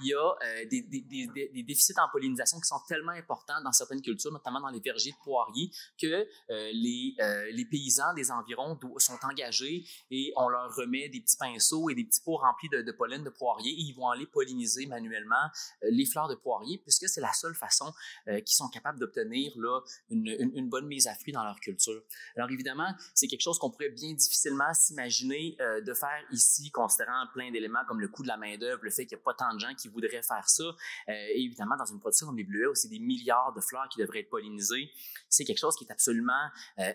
il y a des déficits en pollinisation qui sont tellement importants dans certaines cultures, notamment dans les vergers de poiriers, que les paysans des environs sont engagés et on leur remet des petits pinceaux et des petits pots remplis de pollen de poirier et ils vont aller polliniser manuellement les fleurs de poirier puisque c'est la seule façon qu'ils sont capables d'obtenir là, une bonne mise à fruit dans leur culture. Alors évidemment, c'est quelque chose qu'on pourrait bien difficilement s'imaginer de faire ici, considérant plein d'éléments comme le coût de la main-d'œuvre, le fait qu'il n'y a pas tant de gens qui voudraient faire ça. Et évidemment, dans une production comme les bleuets, où c'est des milliards de fleurs qui devraient être pollinisées, c'est quelque chose qui est absolument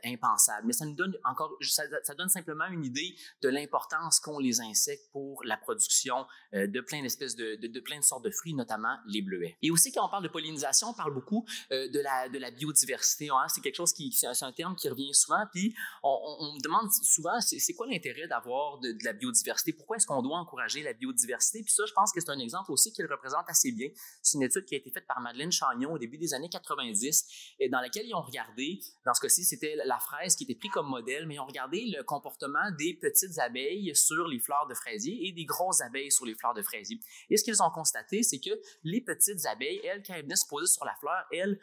impensable. Mais ça nous donne encore, ça donne simplement une idée de l'importance qu'ont les insectes pour la production de plein d'espèces de plein de sortes de fruits, notamment les bleuets. Et aussi, quand on parle de pollinisation, on parle beaucoup de la biodiversité. Hein? C'est quelque chose c'est un terme qui revient souvent, puis on me demande souvent, c'est quoi l'intérêt d'avoir de la biodiversité? Pourquoi est-ce qu'on doit encourager la biodiversité? Puis ça, je pense que c'est un exemple aussi qui le représente assez bien. C'est une étude qui a été faite par Madeleine Chagnon au début des années 90, et dans laquelle ils ont regardé, dans ce cas-ci, c'était la fraise qui était prise comme modèle, mais ils ont regardé le comportement des petites abeilles sur les fleurs de fraisier et des grosses abeilles sur les fleurs de fraisier. Et ce qu'ils ont constaté, c'est que les petites abeilles, elles, quand elles venaient se poser sur la fleur, elles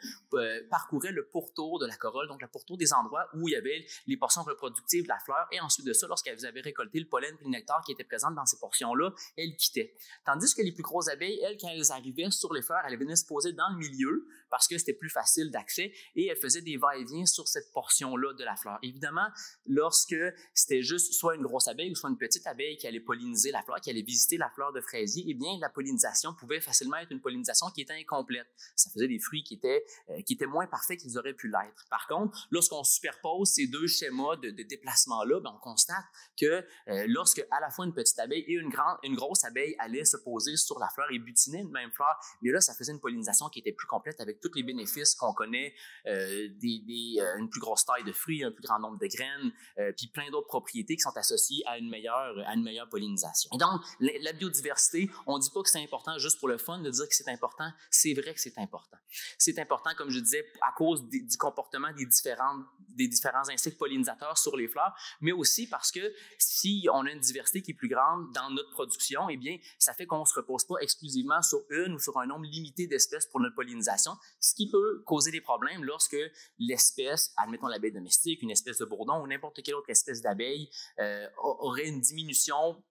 parcouraient le pourtour de la corolle, donc le pourtour des endroits où il y avait les portions reproductives de la fleur, et ensuite de ça, lorsqu'elles avaient récolté le pollen et le nectar qui était présent dans ces portions-là, elles quittaient. Tandis que les plus grosses abeilles, elles, quand elles arrivaient sur les fleurs, elles venaient se poser dans le milieu parce que c'était plus facile d'accès et elles faisaient des va-et-vient sur cette portion-là de la fleur. Évidemment, lorsque c'était juste soit une grosse abeille ou soit une petite abeille qui allait polliniser la fleur, qui allait visiter la fleur de fraisier, eh bien, la pollinisation pouvait facilement être une pollinisation qui était incomplète. Ça faisait des fruits qui étaient moins parfaits qu'ils auraient pu l'être. Par contre, lorsqu'on superpose ces deux schémas de déplacement-là, ben, on constate que lorsque à la fois une petite abeille et une grosse abeille allaient se poser sur la fleur et butiner une même fleur, mais là, ça faisait une pollinisation qui était plus complète avec tous les bénéfices qu'on connaît, une plus grosse taille de fruits, un plus grand nombre de graines, puis plein d'autres propriétés qui sont associées à une meilleure pollinisation. Et donc, la biodiversité, on ne dit pas que c'est important juste pour le fun de dire que c'est important, c'est vrai que c'est important. C'est important, comme je disais, à cause du comportement des différents insectes pollinisateurs sur les fleurs, mais aussi parce que si on a une diversité qui est plus grande dans notre production, eh bien, ça fait qu'on ne se repose pas exclusivement sur une ou sur un nombre limité d'espèces pour notre pollinisation, ce qui peut causer des problèmes lorsque l'espèce, admettons l'abeille domestique, une espèce de bourdon ou n'importe quelle autre espèce d'abeille aurait une diminution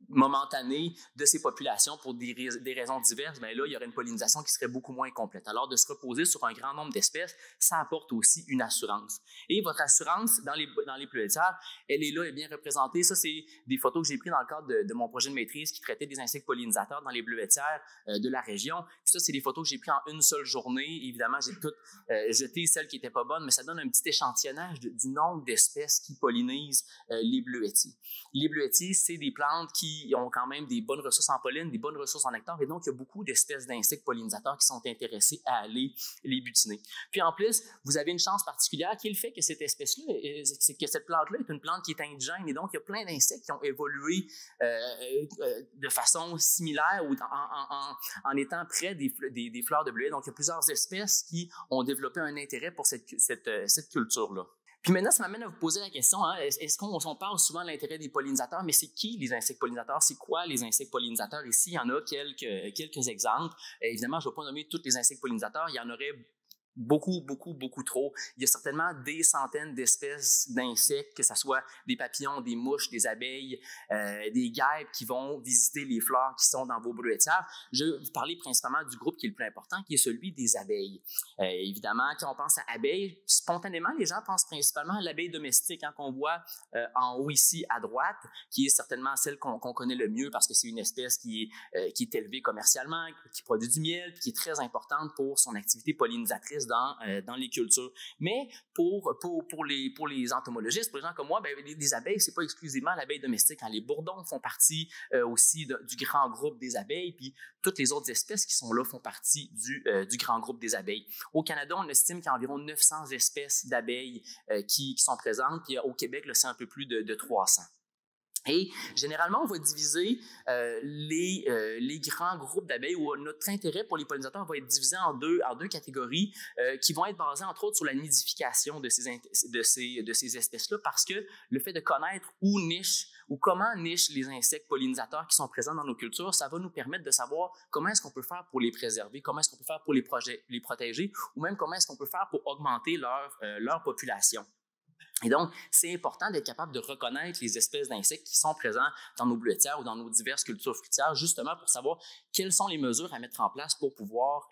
momentanée de ces populations pour des raisons diverses, bien là, il y aurait une pollinisation qui serait beaucoup moins complète. Alors, de se reposer sur un grand nombre d'espèces, ça apporte aussi une assurance. Et votre assurance dans les bleuetières, elle est là, elle est bien représentée. Ça, c'est des photos que j'ai prises dans le cadre de mon projet de maîtrise qui traitait des insectes pollinisateurs dans les bleuetières de la région. Puis ça, c'est des photos que j'ai prises en une seule journée. Évidemment, j'ai toutes jeté celles qui n'étaient pas bonnes, mais ça donne un petit échantillonnage du nombre d'espèces qui pollinisent les bleuetiers. Les bleuetiers, c'est des plantes qui ont quand même des bonnes ressources en pollen, des bonnes ressources en nectar, et donc il y a beaucoup d'espèces d'insectes pollinisateurs qui sont intéressés à aller les butiner. Puis en plus, vous avez une chance particulière qui est le fait que cette espèce-là, c'est que cette plante-là est une plante qui est indigène, et donc il y a plein d'insectes qui ont évolué de façon similaire ou en étant près des fleurs de bleuet. Donc il y a plusieurs espèces qui ont développé un intérêt pour cette culture-là. Puis maintenant, ça m'amène à vous poser la question, hein, est-ce qu'on parle souvent de l'intérêt des pollinisateurs, mais c'est qui les insectes pollinisateurs? C'est quoi les insectes pollinisateurs? Ici, il y en a quelques exemples. Évidemment, je ne vais pas nommer tous les insectes pollinisateurs, il y en aurait beaucoup trop. Il y a certainement des centaines d'espèces d'insectes, que ce soit des papillons, des mouches, des abeilles, des guêpes qui vont visiter les fleurs qui sont dans vos bleuetières. Je vais vous parler principalement du groupe qui est le plus important, qui est celui des abeilles. Évidemment, quand on pense à abeilles, spontanément, les gens pensent principalement à l'abeille domestique, hein, qu'on voit en haut ici à droite, qui est certainement celle qu'on connaît le mieux parce que c'est une espèce qui est élevée commercialement, qui produit du miel, qui est très importante pour son activité pollinisatrice dans les cultures. Mais pour les entomologistes, pour les gens comme moi, ben, les abeilles, c'est pas exclusivement l'abeille domestique. Hein. Les bourdons font partie aussi du grand groupe des abeilles, puis toutes les autres espèces qui sont là font partie du grand groupe des abeilles. Au Canada, on estime qu'il y a environ 900 espèces d'abeilles qui sont présentes, puis au Québec, là, c'est un peu plus de 300. Et généralement, on va diviser les grands groupes d'abeilles, où notre intérêt pour les pollinisateurs va être divisé en deux catégories qui vont être basées, entre autres, sur la nidification de ces espèces-là, parce que le fait de connaître où nichent ou comment nichent les insectes pollinisateurs qui sont présents dans nos cultures, ça va nous permettre de savoir comment est-ce qu'on peut faire pour les préserver, comment est-ce qu'on peut faire pour les protéger, ou même comment est-ce qu'on peut faire pour augmenter leur population. Et donc, c'est important d'être capable de reconnaître les espèces d'insectes qui sont présents dans nos bleuetières ou dans nos diverses cultures fruitières, justement pour savoir quelles sont les mesures à mettre en place pour pouvoir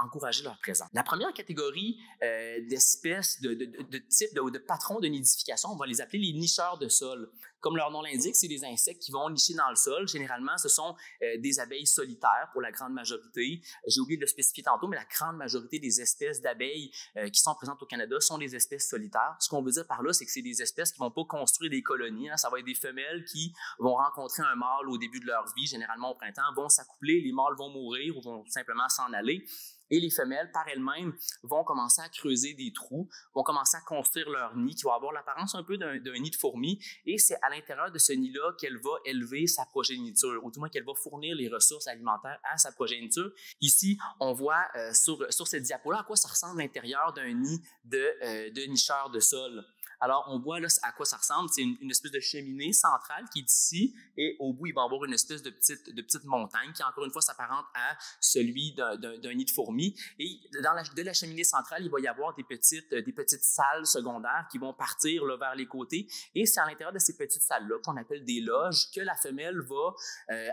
encourager leur présence. La première catégorie d'espèces, de types, de patrons de nidification, on va les appeler les nicheurs de sol. Comme leur nom l'indique, c'est des insectes qui vont nicher dans le sol. Généralement, ce sont des abeilles solitaires pour la grande majorité. J'ai oublié de le spécifier tantôt, mais la grande majorité des espèces d'abeilles qui sont présentes au Canada sont des espèces solitaires. Ce qu'on veut dire par là, c'est que c'est des espèces qui ne vont pas construire des colonies. Ça va être des femelles qui vont rencontrer un mâle au début de leur vie, généralement au printemps, vont s'accoupler, les mâles vont mourir ou vont simplement s'en aller. Et les femelles, par elles-mêmes, vont commencer à creuser des trous, vont commencer à construire leur nid, qui va avoir l'apparence un peu d'un nid de fourmi. Et c'est à l'intérieur de ce nid-là qu'elle va élever sa progéniture, ou du moins qu'elle va fournir les ressources alimentaires à sa progéniture. Ici, on voit sur cette diapo-là à quoi ça ressemble l'intérieur d'un nid de nicheur de sol. Alors, on voit là à quoi ça ressemble. C'est une espèce de cheminée centrale qui est ici et au bout, il va y avoir une espèce de petite montagne qui, encore une fois, s'apparente à celui d'un nid de fourmis. Et de la cheminée centrale, il va y avoir des petites salles secondaires qui vont partir là, vers les côtés. Et c'est à l'intérieur de ces petites salles-là qu'on appelle des loges que la femelle va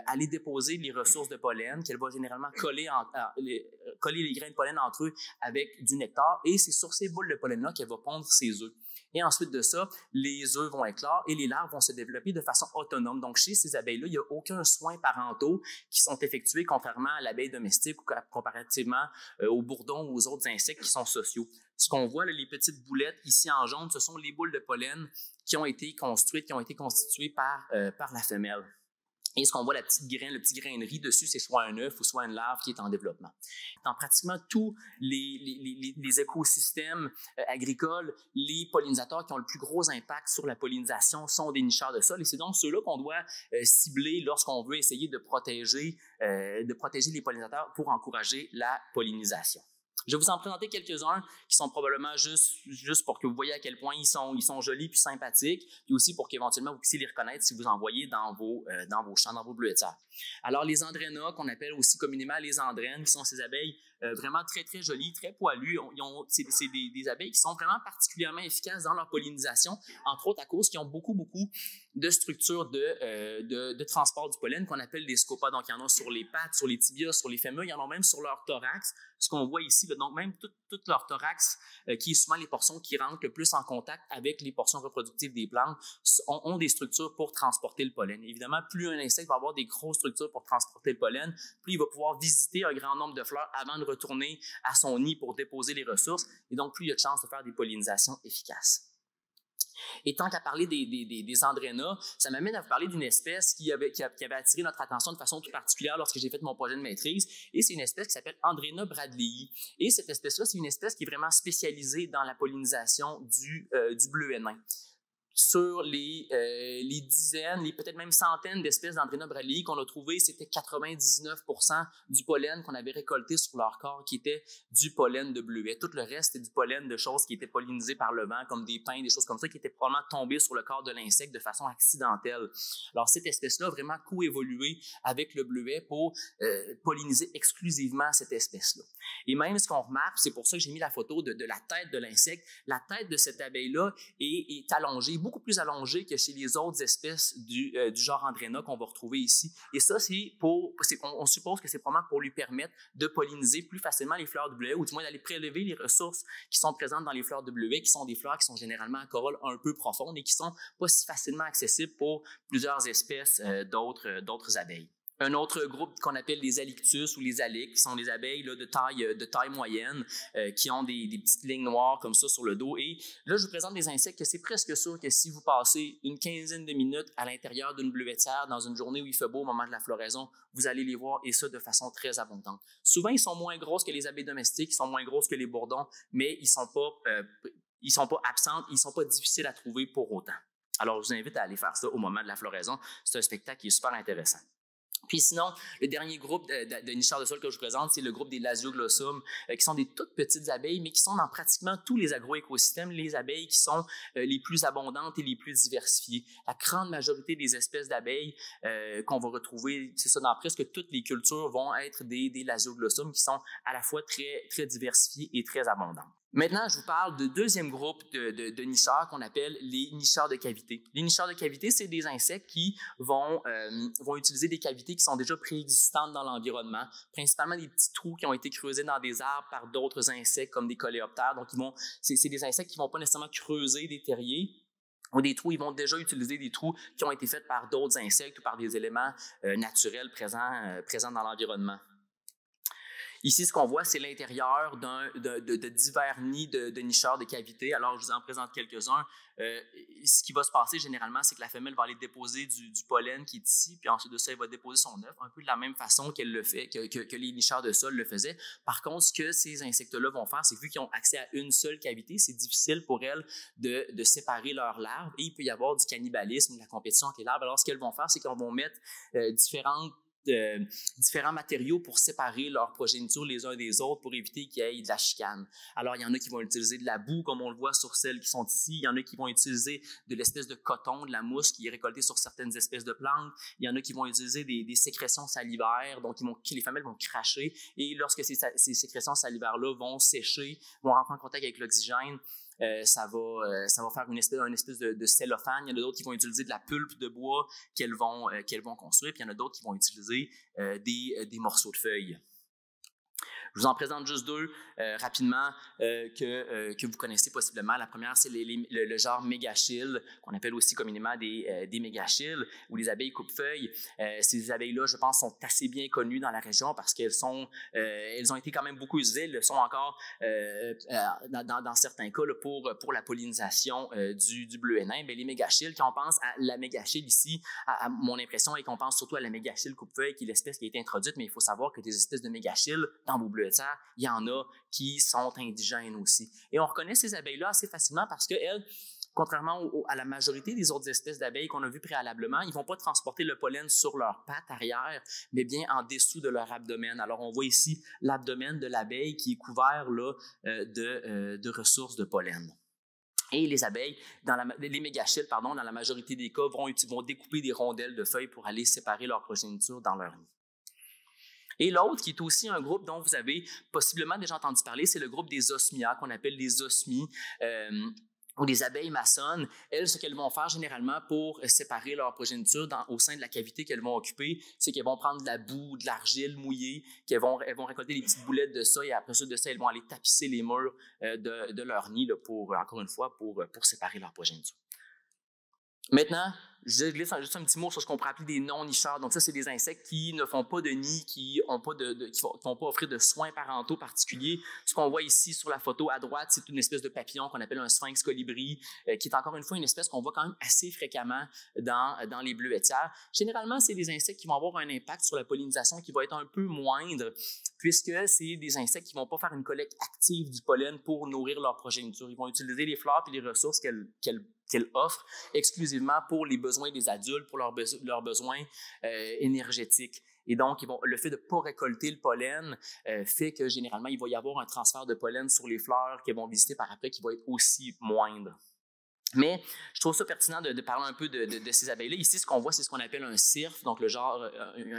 aller déposer les ressources de pollen, qu'elle va généralement coller les grains de pollen entre eux avec du nectar. Et c'est sur ces boules de pollen-là qu'elle va pondre ses œufs. Et ensuite de ça, les œufs vont éclore et les larves vont se développer de façon autonome. Donc, chez ces abeilles-là, il n'y a aucun soin parentaux qui sont effectués, contrairement à l'abeille domestique ou comparativement aux bourdons ou aux autres insectes qui sont sociaux. Ce qu'on voit, là, les petites boulettes ici en jaune, ce sont les boules de pollen qui ont été construites, qui ont été constituées par la femelle. Et ce qu'on voit, le petit grain de riz dessus, c'est soit un œuf ou soit une larve qui est en développement. Dans pratiquement tous les écosystèmes agricoles, les pollinisateurs qui ont le plus gros impact sur la pollinisation sont des nicheurs de sol. Et c'est donc ceux-là qu'on doit cibler lorsqu'on veut essayer de protéger les pollinisateurs pour encourager la pollinisation. Je vais vous en présenter quelques-uns qui sont probablement juste pour que vous voyez à quel point ils sont jolis puis sympathiques, puis aussi pour qu'éventuellement vous puissiez les reconnaître si vous en voyez dans vos champs, dans vos bleuetières. Alors, les andrénas, qu'on appelle aussi communément les andrènes, qui sont ces abeilles vraiment très, très jolies, très poilues. C'est des abeilles qui sont vraiment particulièrement efficaces dans leur pollinisation, entre autres à cause qu'ils ont beaucoup de structures de transport du pollen qu'on appelle des scopas. Donc, il y en a sur les pattes, sur les tibias, sur les fémurs, il y en a même sur leur thorax. Ce qu'on voit ici, là, donc même tout leur thorax, qui est souvent les portions qui rentrent le plus en contact avec les portions reproductives des plantes, ont des structures pour transporter le pollen. Évidemment, plus un insecte va avoir des grosses structures pour transporter le pollen, plus il va pouvoir visiter un grand nombre de fleurs avant de retourner à son nid pour déposer les ressources, et donc plus il y a de chances de faire des pollinisations efficaces. Et tant qu'à parler des andrénas, ça m'amène à vous parler d'une espèce qui avait attiré notre attention de façon tout particulière lorsque j'ai fait mon projet de maîtrise, et c'est une espèce qui s'appelle Andrena bradleyi. Et cette espèce-là, c'est une espèce qui est vraiment spécialisée dans la pollinisation du bleuet nain. Sur les dizaines, peut-être même centaines d'espèces d'Andrena bradleyi qu'on a trouvées, c'était 99% du pollen qu'on avait récolté sur leur corps qui était du pollen de bleuet. Tout le reste, c'était du pollen de choses qui étaient pollinisées par le vent, comme des pins, des choses comme ça, qui étaient probablement tombées sur le corps de l'insecte de façon accidentelle. Alors, cette espèce-là a vraiment co-évolué avec le bleuet pour polliniser exclusivement cette espèce-là. Et même ce qu'on remarque, c'est pour ça que j'ai mis la photo de la tête de l'insecte, la tête de cette abeille-là est allongée, beaucoup plus allongée que chez les autres espèces du genre Andrena qu'on va retrouver ici. Et ça, on suppose que c'est probablement pour lui permettre de polliniser plus facilement les fleurs de bleuet, ou du moins d'aller prélever les ressources qui sont présentes dans les fleurs de bleuet, qui sont des fleurs qui sont généralement à corolle un peu profonde et qui sont pas si facilement accessibles pour plusieurs espèces d'autres abeilles. Un autre groupe qu'on appelle les alictus ou les aliques, qui sont des abeilles là, de taille moyenne, qui ont des petites lignes noires comme ça sur le dos. Et là, je vous présente des insectes que c'est presque sûr que si vous passez une quinzaine de minutes à l'intérieur d'une bleuetière dans une journée où il fait beau au moment de la floraison, vous allez les voir, et ça de façon très abondante. Souvent, ils sont moins grosses que les abeilles domestiques, ils sont moins grosses que les bourdons, mais ils sont pas absentes, ils sont pas difficiles à trouver pour autant. Alors, je vous invite à aller faire ça au moment de la floraison. C'est un spectacle qui est super intéressant. Puis sinon, le dernier groupe de nicheurs de sol que je vous présente, c'est le groupe des Lasioglossum, qui sont des toutes petites abeilles, mais qui sont dans pratiquement tous les agroécosystèmes, les abeilles qui sont les plus abondantes et les plus diversifiées. La grande majorité des espèces d'abeilles qu'on va retrouver, c'est ça, dans presque toutes les cultures, vont être des Lasioglossum qui sont à la fois très, très diversifiées et très abondantes. Maintenant, je vous parle de deuxième groupe de nicheurs qu'on appelle les nicheurs de cavité. Les nicheurs de cavité, c'est des insectes qui vont utiliser des cavités qui sont déjà préexistantes dans l'environnement, principalement des petits trous qui ont été creusés dans des arbres par d'autres insectes comme des coléoptères. Donc, c'est des insectes qui ne vont pas nécessairement creuser des terriers ou des trous, ils vont déjà utiliser des trous qui ont été faits par d'autres insectes ou par des éléments naturels présents dans l'environnement. Ici, ce qu'on voit, c'est l'intérieur de divers nids de nicheurs de cavités. Alors, je vous en présente quelques-uns. Ce qui va se passer généralement, c'est que la femelle va aller déposer du pollen qui est ici, puis ensuite de ça, elle va déposer son œuf, un peu de la même façon qu'elle le fait, que les nicheurs de sol le faisaient. Par contre, ce que ces insectes-là vont faire, c'est que vu qu'ils ont accès à une seule cavité, c'est difficile pour elles de séparer leurs larves et il peut y avoir du cannibalisme, de la compétition entre les larves. Alors, ce qu'elles vont faire, c'est qu'elles vont mettre différents matériaux pour séparer leurs progénitures les uns des autres pour éviter qu'il y ait de la chicane. Alors, il y en a qui vont utiliser de la boue, comme on le voit sur celles qui sont ici. Il y en a qui vont utiliser de l'espèce de coton, de la mousse qui est récoltée sur certaines espèces de plantes. Il y en a qui vont utiliser des sécrétions salivaires, donc les femelles vont cracher. Et lorsque ces sécrétions salivaires-là vont sécher, vont rentrer en contact avec l'oxygène, ça va faire une espèce de cellophane. Il y en a d'autres qui vont utiliser de la pulpe de bois qu'elles vont construire, puis il y en a d'autres qui vont utiliser des morceaux de feuilles. Je vous en présente juste deux rapidement que vous connaissez possiblement. La première, c'est le genre mégachile, qu'on appelle aussi communément des mégachilles ou les abeilles coupe-feuilles. Ces abeilles-là, je pense, sont assez bien connues dans la région parce qu'elles ont été quand même beaucoup utilisées. Elles le sont encore dans certains cas là, pour la pollinisation du bleuet nain. Mais les mégachilles, quand on pense à la mégachile ici, à mon impression est qu'on pense surtout à la mégachile coupe-feuille, qui est l'espèce qui a été introduite, mais il faut savoir que des espèces de mégachilles dans vos bleuets de serre, il y en a qui sont indigènes aussi. Et on reconnaît ces abeilles-là assez facilement parce qu'elles, contrairement à la majorité des autres espèces d'abeilles qu'on a vues préalablement, ils ne vont pas transporter le pollen sur leurs pattes arrière, mais bien en dessous de leur abdomen. Alors, on voit ici l'abdomen de l'abeille qui est couvert là, de ressources de pollen. Et les abeilles, les mégachilles, dans la majorité des cas, vont découper des rondelles de feuilles pour aller séparer leur progéniture dans leur nid. Et l'autre, qui est aussi un groupe dont vous avez possiblement déjà entendu parler, c'est le groupe des osmias, qu'on appelle les osmies, ou des abeilles maçonnes. Elles, ce qu'elles vont faire généralement pour séparer leur progéniture au sein de la cavité qu'elles vont occuper, c'est qu'elles vont prendre de la boue, de l'argile mouillée, elles vont récolter des petites boulettes de ça, et après ça, elles vont aller tapisser les murs de leur nid, là, encore une fois, pour séparer leur progéniture. Maintenant, je glisse juste un petit mot sur ce qu'on pourrait appeler des non-nicheurs. Donc ça, c'est des insectes qui ne font pas de nid, qui ne vont pas offrir de soins parentaux particuliers. Ce qu'on voit ici sur la photo à droite, c'est une espèce de papillon qu'on appelle un sphinx colibri, qui est encore une fois une espèce qu'on voit quand même assez fréquemment dans les bleuetières. Généralement, c'est des insectes qui vont avoir un impact sur la pollinisation qui va être un peu moindre, puisque c'est des insectes qui ne vont pas faire une collecte active du pollen pour nourrir leur progéniture. Ils vont utiliser les fleurs et les ressources qu'elles offrent exclusivement pour les besoins des adultes, pour leurs besoins énergétiques. Et donc, le fait de ne pas récolter le pollen fait que généralement, il va y avoir un transfert de pollen sur les fleurs qu'elles vont visiter par après qui va être aussi moindre. Mais je trouve ça pertinent de parler un peu de ces abeilles-là. Ici, ce qu'on voit, c'est ce qu'on appelle un cirfe, donc le genre,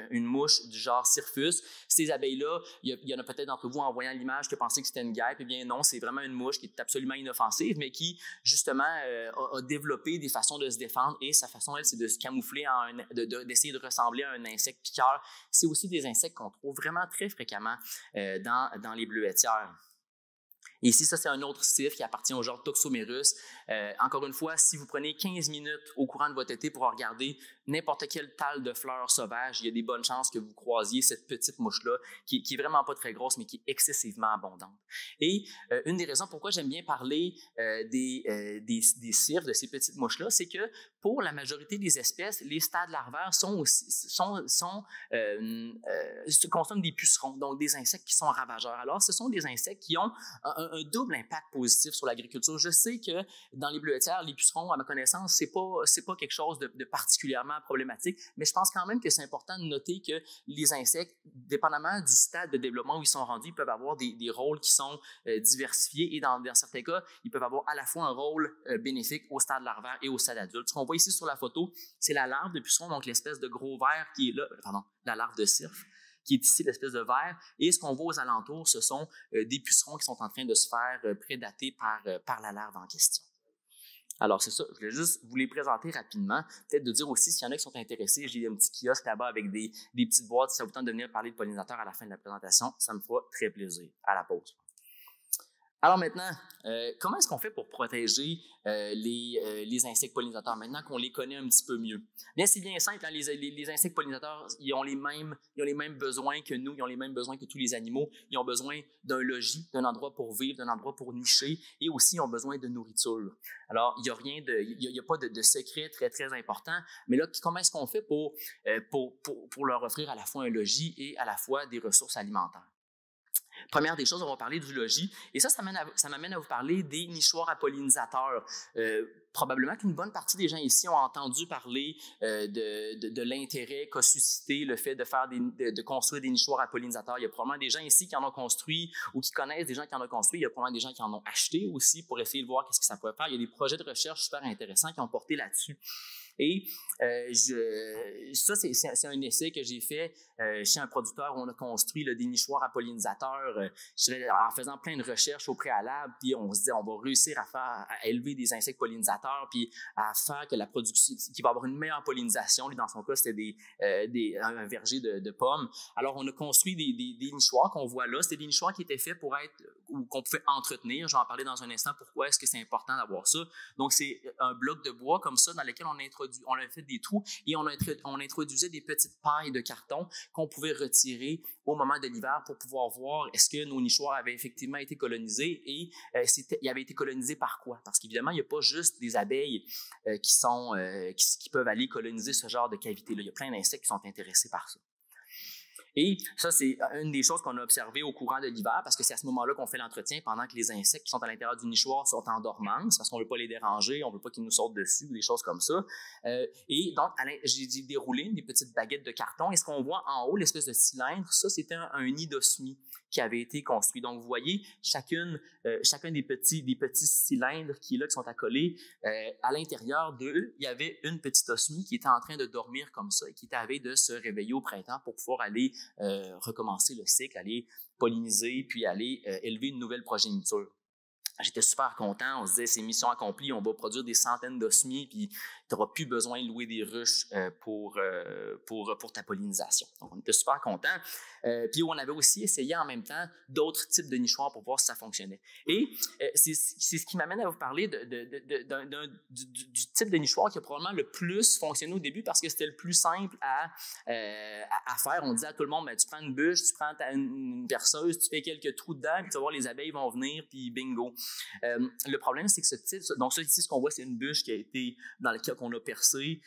une mouche du genre Cirphus. Ces abeilles-là, il y en a peut-être d'entre vous en voyant l'image qui pensaient que c'était une guêpe. Eh bien non, c'est vraiment une mouche qui est absolument inoffensive, mais qui, justement, a développé des façons de se défendre et sa façon, elle, c'est de se camoufler, d'essayer de ressembler à un insecte piqueur. C'est aussi des insectes qu'on trouve vraiment très fréquemment dans les bleuetières. Et ici, ça, c'est un autre cirfe qui appartient au genre Toxomerus. Encore une fois, si vous prenez 15 minutes au courant de votre été pour regarder n'importe quelle talle de fleurs sauvages, il y a des bonnes chances que vous croisiez cette petite mouche-là, qui est vraiment pas très grosse, mais qui est excessivement abondante. Et une des raisons pourquoi j'aime bien parler des cirfes, de ces petites mouches-là, c'est que pour la majorité des espèces, les stades larvaires consomment des pucerons, donc des insectes qui sont ravageurs. Alors, ce sont des insectes qui ont un double impact positif sur l'agriculture. Je sais que dans les bleuetières, les pucerons, à ma connaissance, c'est pas quelque chose de particulièrement particulièrement problématique, mais je pense quand même que c'est important de noter que les insectes, dépendamment du stade de développement où ils sont rendus, ils peuvent avoir des rôles qui sont diversifiés et dans certains cas, ils peuvent avoir à la fois un rôle bénéfique au stade larvaire et au stade adulte. Ce qu'on voit ici sur la photo, c'est la larve de puceron, donc l'espèce de gros ver qui est là, la larve de cirfe, qui est ici l'espèce de ver. Et ce qu'on voit aux alentours, ce sont des pucerons qui sont en train de se faire prédater par la larve en question. Alors, c'est ça. Je voulais juste vous les présenter rapidement. Peut-être de dire aussi, s'il y en a qui sont intéressés, j'ai un petit kiosque là-bas avec des petites boîtes. Si ça vous tente de venir parler de pollinisateurs à la fin de la présentation, ça me fera très plaisir. À la pause. Alors maintenant, comment est-ce qu'on fait pour protéger les insectes pollinisateurs maintenant qu'on les connaît un petit peu mieux? Bien, c'est bien simple. Hein, les insectes pollinisateurs, ils ont les mêmes besoins que nous, ils ont les mêmes besoins que tous les animaux. Ils ont besoin d'un logis, d'un endroit pour vivre, d'un endroit pour nicher, et aussi ils ont besoin de nourriture. Alors, il n'y a pas de secret très, très important, mais là, comment est-ce qu'on fait pour leur offrir à la fois un logis et à la fois des ressources alimentaires? Première des choses, on va parler du logis. Et ça m'amène à vous parler des nichoirs à pollinisateurs. Probablement qu'une bonne partie des gens ici ont entendu parler de l'intérêt qu'a suscité le fait de construire des nichoirs à pollinisateurs. Il y a probablement des gens ici qui en ont construit ou qui connaissent des gens qui en ont construit. Il y a probablement des gens qui en ont acheté aussi pour essayer de voir qu'est-ce que ça pourrait faire. Il y a des projets de recherche super intéressants qui ont porté là-dessus. Et ça, c'est un essai que j'ai fait chez un producteur où on a construit des nichoirs à pollinisateurs en faisant plein de recherches au préalable, puis on se dit on va réussir à élever des insectes pollinisateurs, puis à faire que la production, qui va avoir une meilleure pollinisation. Lui, dans son cas, c'était un verger de pommes. Alors, on a construit des nichoirs qu'on voit là. C'était des nichoirs qui étaient faits pour être, ou qu'on pouvait entretenir. Je vais en parler dans un instant pourquoi est-ce que c'est important d'avoir ça. Donc, c'est un bloc de bois comme ça dans lequel on a fait des trous et on introduisait des petites pailles de carton qu'on pouvait retirer au moment de l'hiver pour pouvoir voir est-ce que nos nichoirs avaient effectivement été colonisés et ils avaient été colonisés par quoi? Parce qu'évidemment, il n'y a pas juste des abeilles qui peuvent aller coloniser ce genre de cavité-là. Il y a plein d'insectes qui sont intéressés par ça. Et ça, c'est une des choses qu'on a observées au courant de l'hiver, parce que c'est à ce moment-là qu'on fait l'entretien pendant que les insectes qui sont à l'intérieur du nichoir sont en dormance, parce qu'on ne veut pas les déranger, on ne veut pas qu'ils nous sautent dessus, ou des choses comme ça. Et donc, j'ai déroulé des petites baguettes de carton, et ce qu'on voit en haut, l'espèce de cylindre, ça, c'était un nid d'osmie qui avait été construit. Donc, vous voyez, chacun des petits cylindres qui sont accolés, à l'intérieur d'eux, il y avait une petite osmie qui était en train de dormir comme ça et qui était à veille de se réveiller au printemps pour pouvoir aller recommencer le cycle, aller polliniser, puis aller élever une nouvelle progéniture. J'étais super content. On se disait, c'est mission accomplie, on va produire des centaines d'osmies, puis tu n'auras plus besoin de louer des ruches pour ta pollinisation. Donc, on était super contents. Puis, on avait aussi essayé en même temps d'autres types de nichoirs pour voir si ça fonctionnait. Et c'est ce qui m'amène à vous parler du type de nichoir qui a probablement le plus fonctionné au début parce que c'était le plus simple à faire. On disait à tout le monde, ben, tu prends une bûche, tu prends une perceuse, tu fais quelques trous dedans, puis tu vas voir les abeilles vont venir, puis bingo. Le problème, c'est que donc ça ici, ce qu'on voit, c'est une bûche qui a été dans le cas qu'on a percé.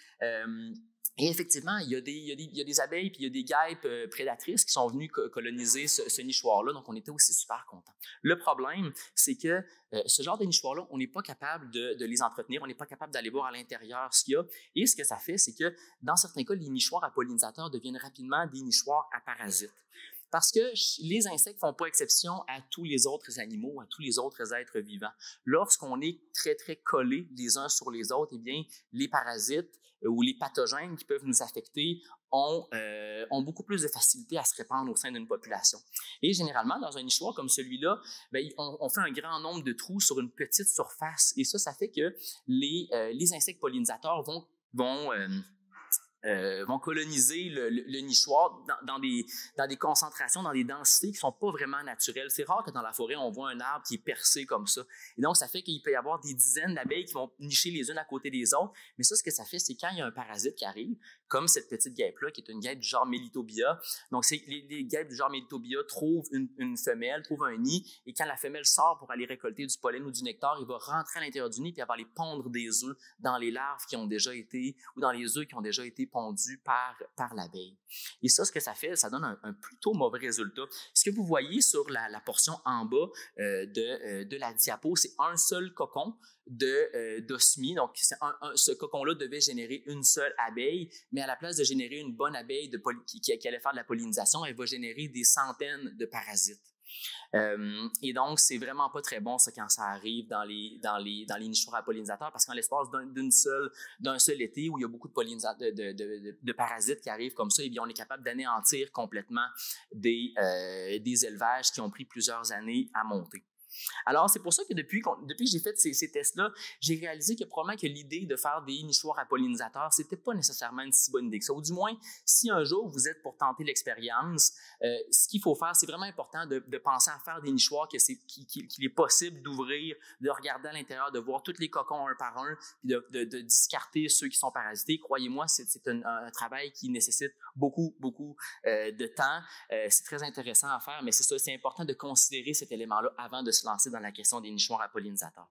Et effectivement, il y a des abeilles puis il y a des guêpes prédatrices qui sont venues coloniser ce nichoir-là. Donc, on était aussi super contents. Le problème, c'est que ce genre de nichoir-là, on n'est pas capable de les entretenir. On n'est pas capable d'aller voir à l'intérieur ce qu'il y a. Et ce que ça fait, c'est que dans certains cas, les nichoirs à pollinisateurs deviennent rapidement des nichoirs à parasites. Parce que les insectes ne font pas exception à tous les autres animaux, à tous les autres êtres vivants. Lorsqu'on est très, très collés les uns sur les autres, eh bien, les parasites ou les pathogènes qui peuvent nous affecter ont beaucoup plus de facilité à se répandre au sein d'une population. Et généralement, dans un nichoir comme celui-là, bien, on fait un grand nombre de trous sur une petite surface. Et ça fait que les insectes pollinisateurs vont coloniser le nichoir dans des concentrations, dans des densités qui ne sont pas vraiment naturelles. C'est rare que dans la forêt, on voit un arbre qui est percé comme ça. Et donc, ça fait qu'il peut y avoir des dizaines d'abeilles qui vont nicher les unes à côté des autres. Mais ça, ce que ça fait, c'est quand il y a un parasite qui arrive, comme cette petite guêpe-là, qui est une guêpe du genre Melitobia. Donc, les guêpes du genre Melitobia trouvent une femelle, trouvent un nid, et quand la femelle sort pour aller récolter du pollen ou du nectar, il va rentrer à l'intérieur du nid, puis elle va aller pondre des œufs dans les larves qui ont déjà été, ou dans les œufs qui ont déjà été pondus par l'abeille. Et ça, ce que ça fait, ça donne un plutôt mauvais résultat. Ce que vous voyez sur la portion en bas de la diapo, c'est un seul cocon d'osmie. Donc, ce cocon-là devait générer une seule abeille, mais à la place de générer une bonne abeille qui allait faire de la pollinisation, elle va générer des centaines de parasites. Et donc, c'est vraiment pas très bon ça quand ça arrive dans les nichoirs à pollinisateurs, parce qu'en l'espace d'un seul été où il y a beaucoup de parasites qui arrivent comme ça, eh bien, on est capable d'anéantir complètement des élevages qui ont pris plusieurs années à monter. Alors, c'est pour ça que depuis que j'ai fait ces tests-là, j'ai réalisé que probablement que l'idée de faire des nichoirs à pollinisateurs, c'était pas nécessairement une si bonne idée que ça. Ou du moins, si un jour vous êtes pour tenter l'expérience, ce qu'il faut faire, c'est vraiment important de penser à faire des nichoirs qu'il est possible d'ouvrir, de regarder à l'intérieur, de voir tous les cocons un par un, puis de discarter ceux qui sont parasités. Croyez-moi, c'est un travail qui nécessite beaucoup de temps. C'est très intéressant à faire, mais c'est ça, c'est important de considérer cet élément-là avant de se lancer dans la question des nichoirs à pollinisateurs.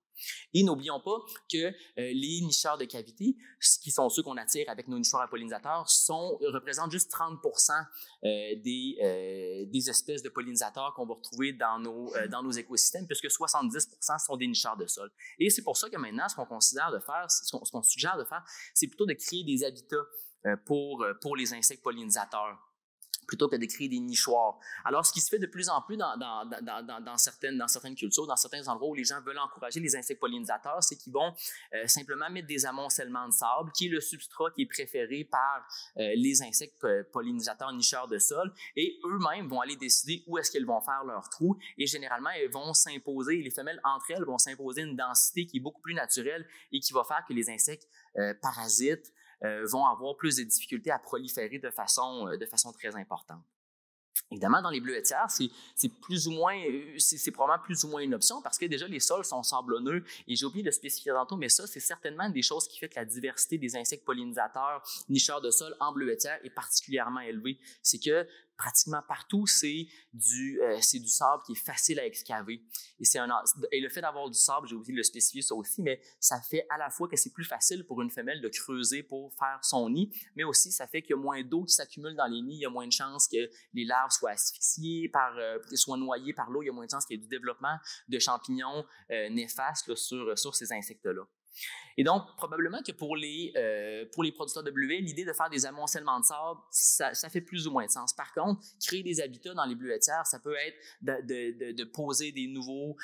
Et n'oublions pas que les nicheurs de cavité, qui sont ceux qu'on attire avec nos nichoirs à pollinisateurs, représentent juste 30% des espèces de pollinisateurs qu'on va retrouver dans nos écosystèmes, puisque 70% sont des nicheurs de sol. Et c'est pour ça que maintenant, ce qu'on suggère de faire, c'est plutôt de créer des habitats pour les insectes pollinisateurs, plutôt que de créer des nichoirs. Alors, ce qui se fait de plus en plus dans certaines cultures, dans certains endroits où les gens veulent encourager les insectes pollinisateurs, c'est qu'ils vont simplement mettre des amoncellements de sable, qui est le substrat qui est préféré par les insectes pollinisateurs nicheurs de sol, et eux-mêmes vont aller décider où est-ce qu'ils vont faire leur trou, et généralement, elles vont s'imposer, les femelles entre elles vont s'imposer une densité qui est beaucoup plus naturelle et qui va faire que les insectes parasites vont avoir plus de difficultés à proliférer de façon très importante. Évidemment, dans les bleuetières, c'est probablement plus ou moins une option parce que déjà, les sols sont sablonneux et j'ai oublié de spécifier tantôt, mais ça, c'est certainement des choses qui fait que la diversité des insectes pollinisateurs nicheurs de sol en bleuetière est particulièrement élevée. C'est que pratiquement partout, c'est du sable qui est facile à excaver. Et le fait d'avoir du sable, j'ai oublié de le spécifier ça aussi, mais ça fait à la fois que c'est plus facile pour une femelle de creuser pour faire son nid, mais aussi ça fait qu'il y a moins d'eau qui s'accumule dans les nids, il y a moins de chances que les larves soient asphyxiées, soient noyées par l'eau, il y a moins de chances qu'il y ait du développement de champignons néfastes là, sur ces insectes-là. Et donc, probablement que pour les producteurs de bleuets, l'idée de faire des amoncellements de sable, ça fait plus ou moins de sens. Par contre, créer des habitats dans les bleuetières, ça peut être de poser des nouvelles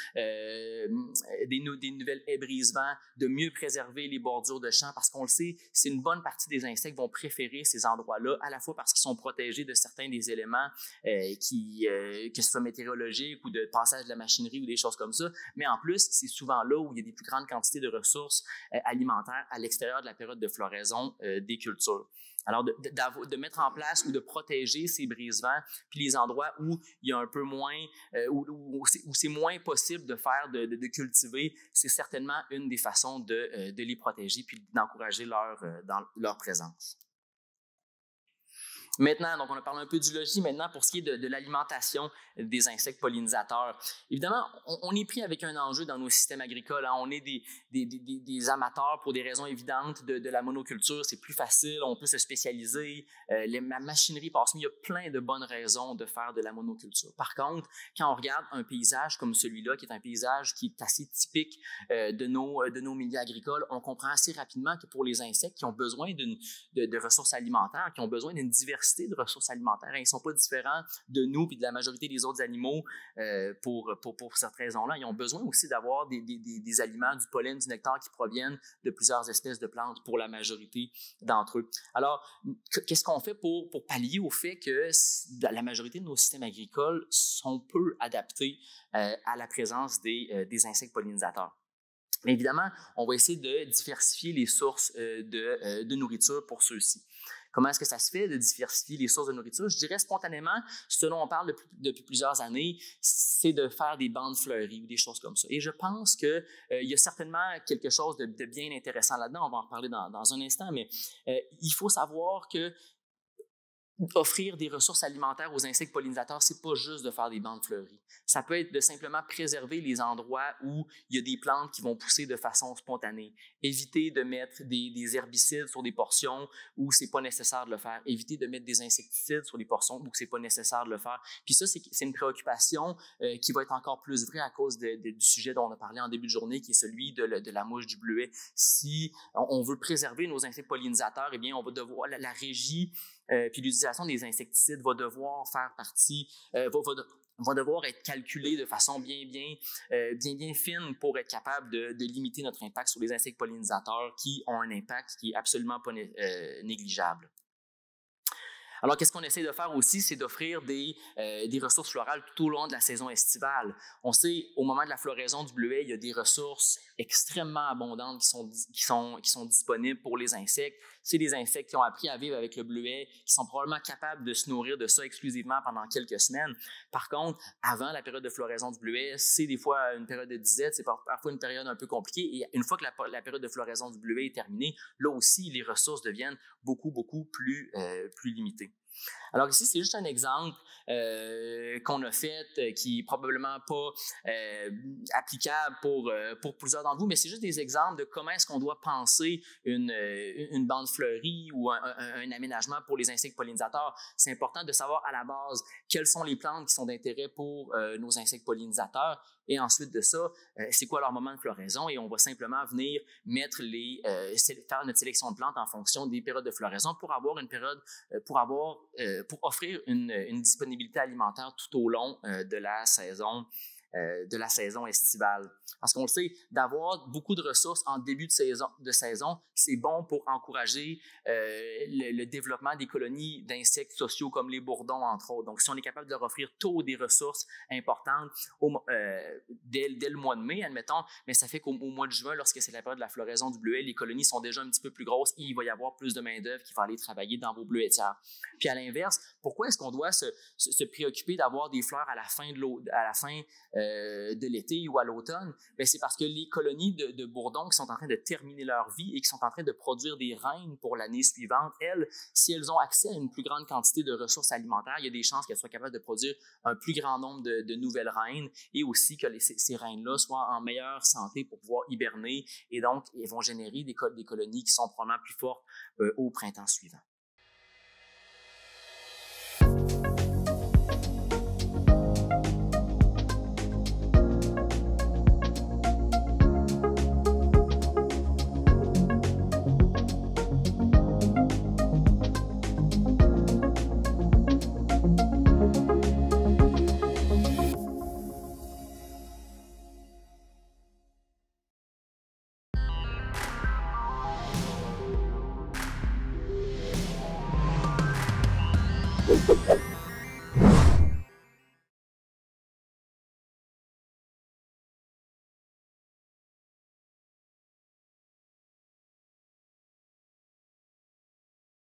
haies brise-vent, de mieux préserver les bordures de champs, parce qu'on le sait, c'est une bonne partie des insectes vont préférer ces endroits-là, à la fois parce qu'ils sont protégés de certains des éléments que ce soit météorologiques ou de passage de la machinerie ou des choses comme ça, mais en plus, c'est souvent là où il y a des plus grandes quantités de ressources alimentaires à l'extérieur de la période de floraison des cultures. Alors, de mettre en place ou de protéger ces brise-vents, puis les endroits où il y a un peu moins, où c'est moins possible de faire, de cultiver, c'est certainement une des façons de les protéger puis d'encourager leur présence. Maintenant, donc on a parlé un peu du logis. Maintenant, pour ce qui est de l'alimentation des insectes pollinisateurs, évidemment, on est pris avec un enjeu dans nos systèmes agricoles. Hein. On est des amateurs pour des raisons évidentes de la monoculture. C'est plus facile, on peut se spécialiser. La machinerie passe mieux. Il y a plein de bonnes raisons de faire de la monoculture. Par contre, quand on regarde un paysage comme celui-là, qui est un paysage qui est assez typique de nos milieux agricoles, on comprend assez rapidement que pour les insectes qui ont besoin de ressources alimentaires, qui ont besoin d'une diversité de ressources alimentaires. Ils ne sont pas différents de nous et de la majorité des autres animaux pour cette raison-là. Ils ont besoin aussi d'avoir des aliments, du pollen, du nectar qui proviennent de plusieurs espèces de plantes pour la majorité d'entre eux. Alors, qu'est-ce qu'on fait pour pallier au fait que la majorité de nos systèmes agricoles sont peu adaptés à la présence des insectes pollinisateurs? Mais évidemment, on va essayer de diversifier les sources de nourriture pour ceux-ci. Comment est-ce que ça se fait de diversifier les sources de nourriture? Je dirais spontanément, ce dont on parle depuis plusieurs années, c'est de faire des bandes fleuries ou des choses comme ça. Et je pense qu'il y a certainement quelque chose de bien intéressant là-dedans. On va en reparler dans un instant, mais il faut savoir que offrir des ressources alimentaires aux insectes pollinisateurs, c'est pas juste de faire des bandes fleuries. Ça peut être de simplement préserver les endroits où il y a des plantes qui vont pousser de façon spontanée. Éviter de mettre des herbicides sur des portions où c'est pas nécessaire de le faire. Éviter de mettre des insecticides sur des portions où c'est pas nécessaire de le faire. Puis ça, c'est une préoccupation qui va être encore plus vraie à cause du sujet dont on a parlé en début de journée, qui est celui de la mouche du bleuet. Si on veut préserver nos insectes pollinisateurs, eh bien, on va devoir, la régie puis l'utilisation des insecticides va devoir faire partie, va devoir être calculée de façon bien fine pour être capable de limiter notre impact sur les insectes pollinisateurs qui ont un impact qui est absolument pas négligeable. Alors, qu'est-ce qu'on essaie de faire aussi, c'est d'offrir des ressources florales tout au long de la saison estivale. On sait, au moment de la floraison du bleuet, il y a des ressources extrêmement abondantes qui sont disponibles pour les insectes. C'est des insectes qui ont appris à vivre avec le bleuet, qui sont probablement capables de se nourrir de ça exclusivement pendant quelques semaines. Par contre, avant la période de floraison du bleuet, c'est des fois une période de disette, c'est parfois une période un peu compliquée. Et une fois que la période de floraison du bleuet est terminée, là aussi, les ressources deviennent beaucoup plus limitées. Alors ici, c'est juste un exemple qu'on a fait qui est probablement pas applicable pour plusieurs d'entre vous, mais c'est juste des exemples de comment est-ce qu'on doit penser une bande fleurie ou un aménagement pour les insectes pollinisateurs. C'est important de savoir à la base quelles sont les plantes qui sont d'intérêt pour nos insectes pollinisateurs et ensuite de ça, c'est quoi leur moment de floraison et on va simplement venir mettre faire notre sélection de plantes en fonction des périodes de floraison pour avoir une période, pour offrir une disponibilité alimentaire tout au long de la saison estivale. Parce qu'on le sait, d'avoir beaucoup de ressources en début de saison, c'est bon pour encourager le développement des colonies d'insectes sociaux comme les bourdons, entre autres. Donc, si on est capable de leur offrir tôt des ressources importantes dès le mois de mai, admettons, mais ça fait qu'au mois de juin, lorsque c'est la période de la floraison du bleuet, les colonies sont déjà un petit peu plus grosses et il va y avoir plus de main-d'œuvre qui va aller travailler dans vos bleuetières. Puis à l'inverse, pourquoi est-ce qu'on doit se préoccuper d'avoir des fleurs à la fin de l'été ou à l'automne? Bien, c'est parce que les colonies de bourdons qui sont en train de terminer leur vie et qui sont en train de produire des reines pour l'année suivante, elles, si elles ont accès à une plus grande quantité de ressources alimentaires, il y a des chances qu'elles soient capables de produire un plus grand nombre de nouvelles reines et aussi que ces reines-là soient en meilleure santé pour pouvoir hiberner et donc elles vont générer des colonies qui sont probablement plus fortes au printemps suivant.